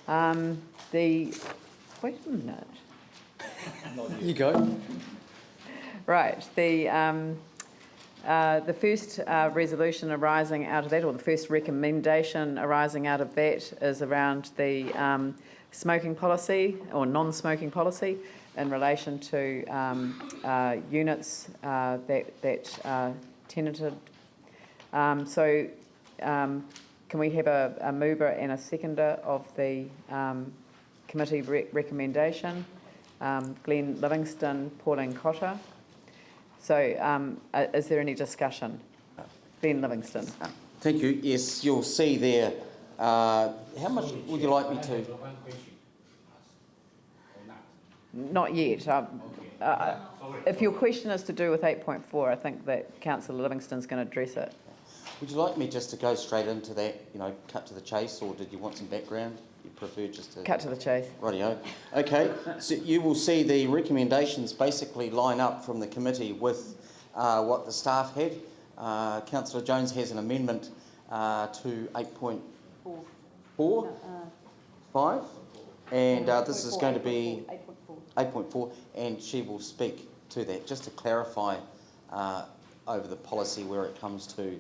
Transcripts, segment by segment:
Wait a minute. You go. Right, the first resolution arising out of that, or the first recommendation arising out of that, is around the smoking policy or non-smoking policy in relation to units that are tenanted. Can we have a mover and a seconder of the committee recommendation? Glenn Livingston, Pauline Cotter. So is there any discussion? Glenn Livingston. Thank you. Yes, you'll see there. How much would you like me to? Not yet. If your question is to do with 8.4, I think that Councillor Livingston's going to address it. Would you like me just to go straight into that, cut to the chase, or did you want some background? You prefer just to... Cut to the chase. Rightio. Okay, so you will see the recommendations basically line up from the committee with what the staff had. Councillor Jones has an amendment to 8.4, 5, and this is going to be 8.4, and she will speak to that, just to clarify over the policy where it comes to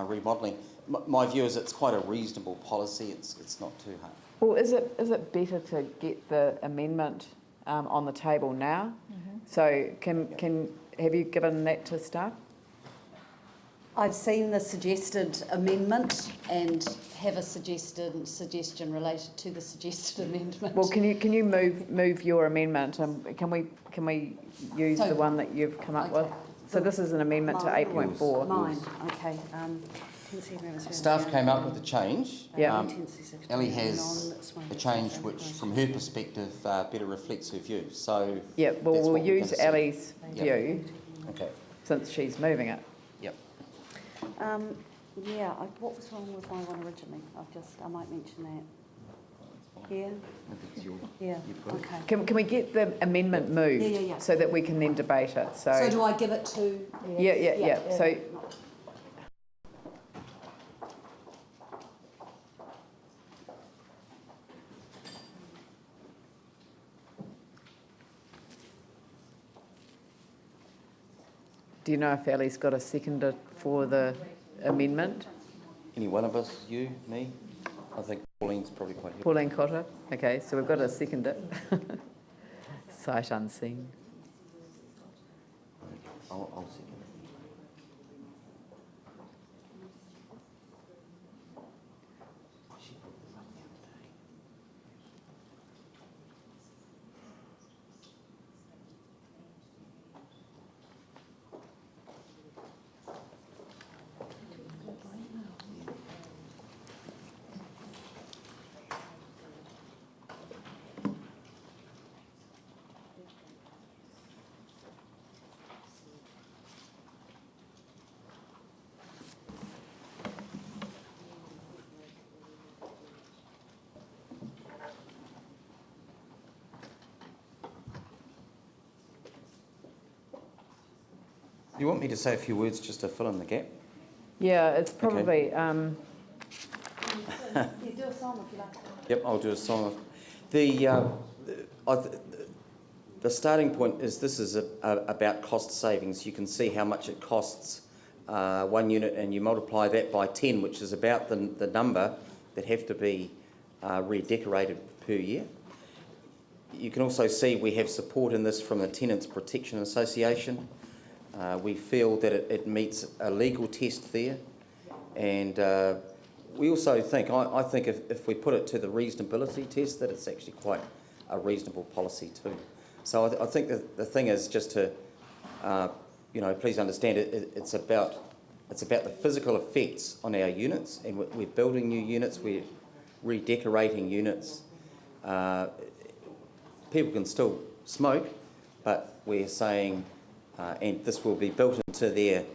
remodelling. My view is it's quite a reasonable policy. It's not too hard. Well, is it better to get the amendment on the table now? Mm-hmm. So have you given that to staff? I've seen the suggested amendment and have a suggestion related to the suggested amendment. Well, can you move your amendment? Can we use the one that you've come up with? So this is an amendment to 8.4. Mine, okay. Staff came up with a change. Yeah. Ellie has a change which, from her perspective, better reflects her view. So yeah, well, we'll use Ellie's view. Okay. Since she's moving it. Yep. What was wrong with my one originally? I might mention that. Yeah. Yeah. Okay. Can we get the amendment moved? Yeah. So that we can then debate it. So do I give it to? Yeah. So. Do you know if Ellie's got a seconder for the amendment? Any one of us? You? Me? I think Pauline's probably quite helpful. Pauline Cotter. Okay, so we've got a seconder. Sight unseen. I'll second. You want me to say a few words just to fill in the gap? Yeah, it's probably... You do a song if you like. Yep, I'll do a song. The starting point is this is about cost savings. You can see how much it costs one unit, and you multiply that by 10, which is about the number that have to be redecorated per year. You can also see we have support in this from the Tenants Protection Association. We feel that it meets a legal test there, and we also think, I think if we put it to the reasonability test, that it's actually quite a reasonable policy too. So I think that the thing is just to, please understand it's about the physical effects on our units, and we're building new units, we're redecorating units. People can still smoke, but we're saying, and this will be built into their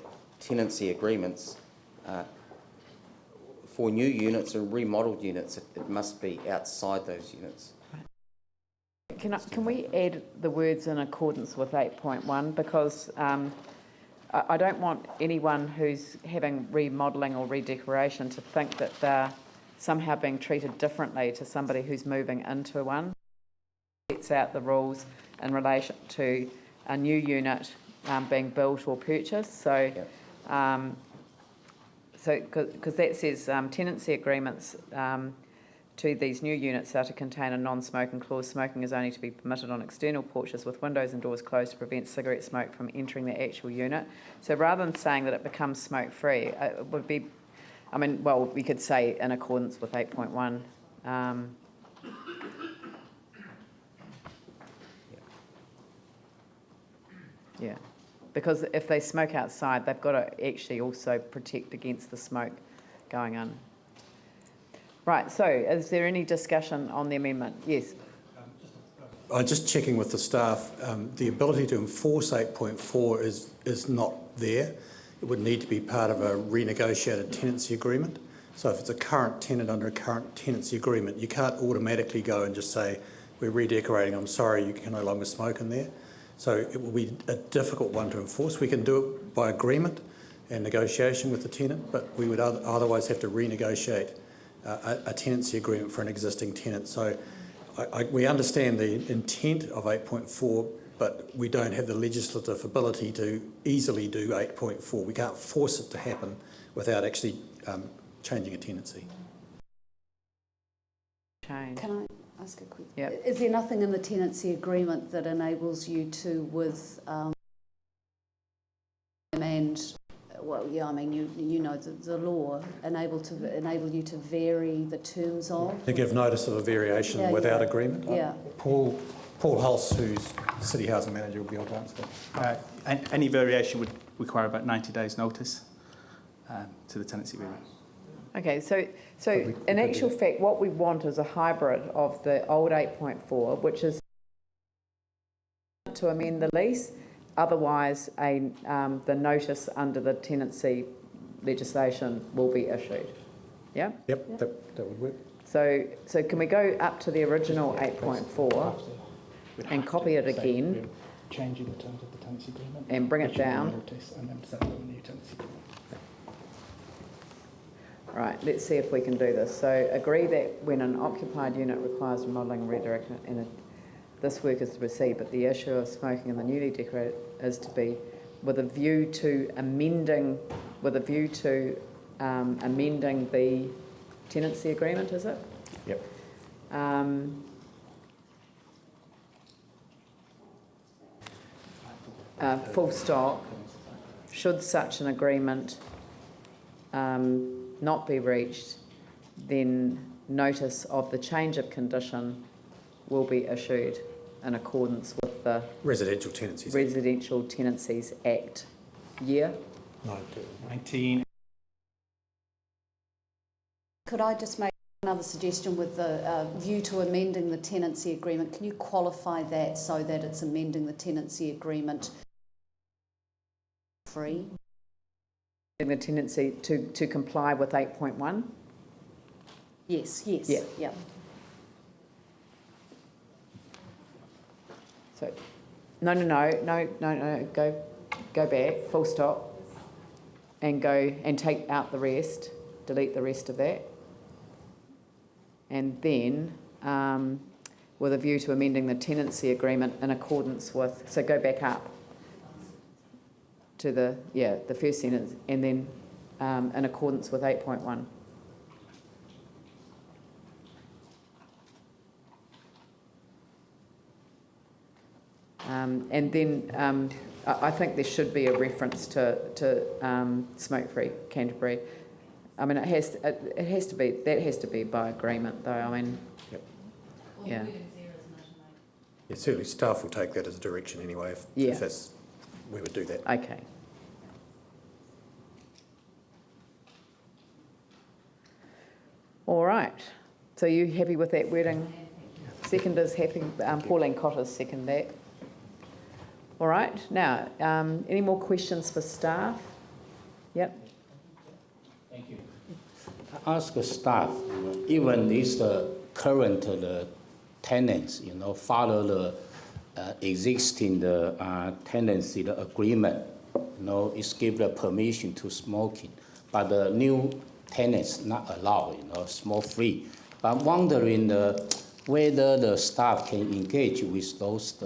tenancy agreements, for new units and remodelled units, it must be outside those units. Can we add the words in accordance with 8.1, because I don't want anyone who's having remodelling or redecoration to think that they're somehow being treated differently to somebody who's moving into one. Sets out the rules in relation to a new unit being built or purchased. So, because that says tenancy agreements to these new units are to contain a non-smoking clause. Smoking is only to be permitted on external porches with windows and doors closed to prevent cigarette smoke from entering the actual unit. So rather than saying that it becomes smoke-free, it would be, I mean, well, we could say in accordance with 8.1. Yeah, because if they smoke outside, they've got to actually also protect against the smoke going on. Right, so is there any discussion on the amendment? Yes. Just checking with the staff, the ability to enforce 8.4 is not there. It would need to be part of a renegotiated tenancy agreement. So if it's a current tenant under a current tenancy agreement, you can't automatically go and just say, we're redecorating, I'm sorry, you can no longer smoke in there. So it will be a difficult one to enforce. We can do it by agreement and negotiation with the tenant, but we would otherwise have to renegotiate a tenancy agreement for an existing tenant. So we understand the intent of 8.4, but we don't have the legislative ability to easily do 8.4. We can't force it to happen without actually changing a tenancy. Change. Can I ask a quick? Yep. Is there nothing in the tenancy agreement that enables you to, with and well, yeah, I mean, you know the law enable you to vary the terms of? To give notice of a variation without agreement? Yeah. Paul Hulse, who's City Housing Manager, will be able to answer that. Any variation would require about 90 days notice to the tenancy agreement. Okay, so in actual fact, what we want is a hybrid of the old 8.4, which is to amend the lease. Otherwise, the notice under the tenancy legislation will be issued. Yeah? Yep. That would work. So can we go up to the original 8.4 and copy it again? Changing the terms of the tenancy agreement. And bring it down. Notice and then set up a new tenancy agreement. Right, let's see if we can do this. So agree that when an occupied unit requires remodelling and redirection, this work is to proceed, but the issue of smoking in the newly decorated is to be with a view to amending the tenancy agreement, is it? Yep. Full stop. Should such an agreement not be reached, then notice of the change of condition will be issued in accordance with the Residential Tenancies Residential Tenancies Act. Year? 19. Could I just make another suggestion with the view to amending the tenancy agreement? Can you qualify that so that it's amending the tenancy agreement free? The tenancy to comply with 8.1? Yes. Yeah. So, no, go back, full stop, and go and take out the rest, delete the rest of that. And then, with a view to amending the tenancy agreement in accordance with, so go back up to the first sentence, and then in accordance with 8.1. And then I think there should be a reference to smoke-free Canterbury. I mean, it has to be by agreement, though. I mean, Yep. Yeah. Yeah, certainly staff will take that as a direction anyway. If that's, we would do that. Okay. All right. So you happy with that wording? Seconders happy. Pauline Cotter's second that. All right. Now, any more questions for staff? Yep. Thank you. Ask the staff, even if the current tenants, follow the existing tenancy agreement, it's give the permission to smoking, but the new tenants not allowed, smoke-free. But I'm wondering whether the staff can engage with those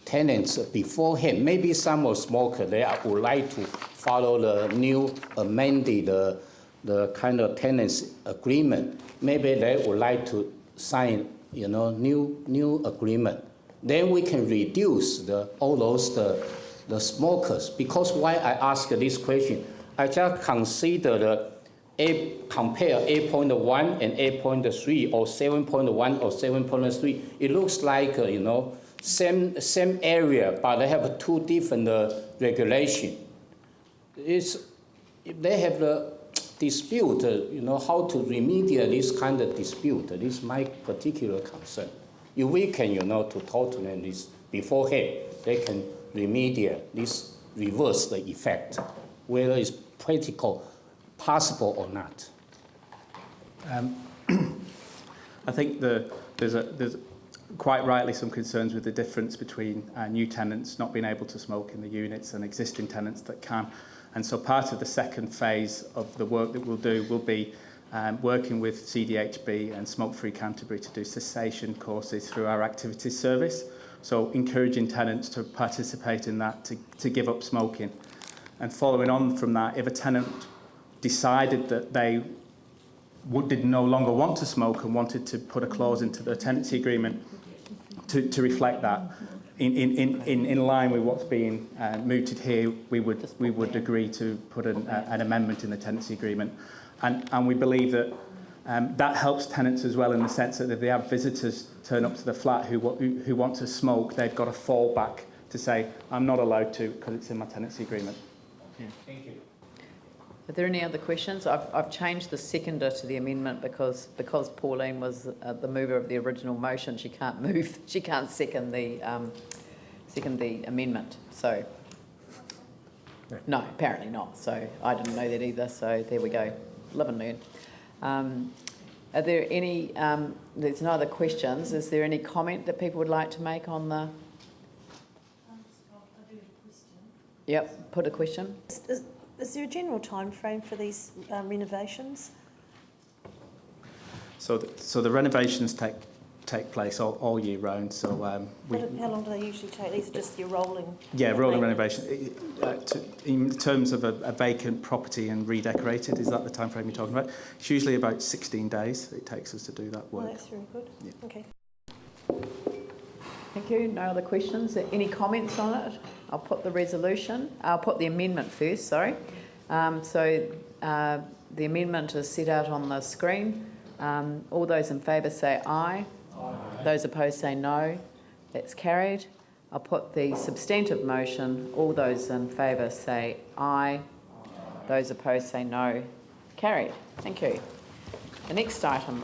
tenants beforehand. Maybe some of smoker they would like to follow the new amended the kind of tenants agreement. Maybe they would like to sign new agreement. Then we can reduce all those the smokers. Because why I ask this question, I just consider compare 8.1 and 8.3 or 7.1 or 7.3. It looks like same area, but they have two different regulation. They have the dispute, how to remediate this kind of dispute. This is my particular concern. If we can, to talk to them this beforehand, they can remediate this, reverse the effect, whether it's practical, possible or not. I think there's quite rightly some concerns with the difference between new tenants not being able to smoke in the units and existing tenants that can. And so part of the second phase of the work that we'll do will be working with CDHB and Smoke Free Canterbury to do cessation courses through our activities service. So encouraging tenants to participate in that, to give up smoking. And following on from that, if a tenant decided that they did no longer want to smoke and wanted to put a clause into the tenancy agreement to reflect that, in line with what's being mooted here, we would agree to put an amendment in the tenancy agreement, and we believe that that helps tenants as well in the sense that if they have visitors turn up to the flat who want to smoke, they've got a fallback to say, I'm not allowed to because it's in my tenancy agreement. Yeah. Thank you. Are there any other questions? I've changed the seconder to the amendment because Pauline was the mover of the original motion. She can't move. She can't second the amendment. So no, apparently not. So I didn't know that either. So there we go. Live and learn. Are there any? There's no other questions. Is there any comment that people would like to make on the? I do have a question. Yep. Put a question. Is there a general time frame for these renovations? So the renovations take place all year round. So How long do they usually take? These are just your rolling. rolling renovation. In terms of a vacant property and redecorated, is that the time frame you're talking about? It's usually about 16 days it takes us to do that work. Oh, that's very good. Yeah. Okay. Thank you. No other questions. Any comments on it? I'll put the resolution. I'll put the amendment first, sorry. The amendment is set out on the screen. All those in favour say aye. Aye. Those opposed say no. That's carried. I'll put the substantive motion. All those in favour say aye. Those opposed say no. Carried. Thank you. The next item